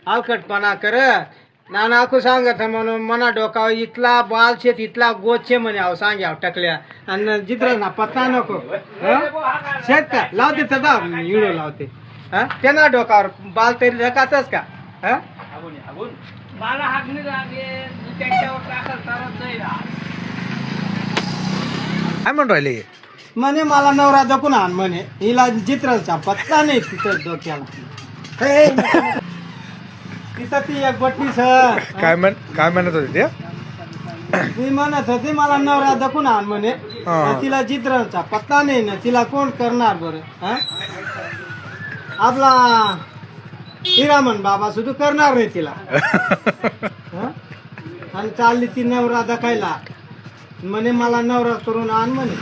हलकटपणा कर ना नाकू सांगत म्हणून मना डोका इथला बाल शेत इथला गोचे म्हणे अहो सांग्या टकल्या आणि जित्र ना पत्ता नको शेत का लावते तदा इडो लावते हा त्यांना डोकावर बाल तरी रकातच का हा मला हागणी लागेल त्यांच्यावर टाकल तरच नाही काय म्हणून राहिले म्हणे मला नवरा दखून आण म्हणे हिला जित्रचा पत्ता नाही तिथं डोक्याला तिथं ती एक बट्टी सर काय म्हणत होते ते ती म्हणत होती मला नवरा दखून आण म्हणे हा. तिला जित्रचा पत्ता नाही ना तिला कोण करणार बरं हा आपला हिरामन बाबा सुद्धा करणार नाही तिला हा? आणि चालली ती नवरा दखायला म्हणे मला नवरा करून आण म्हणे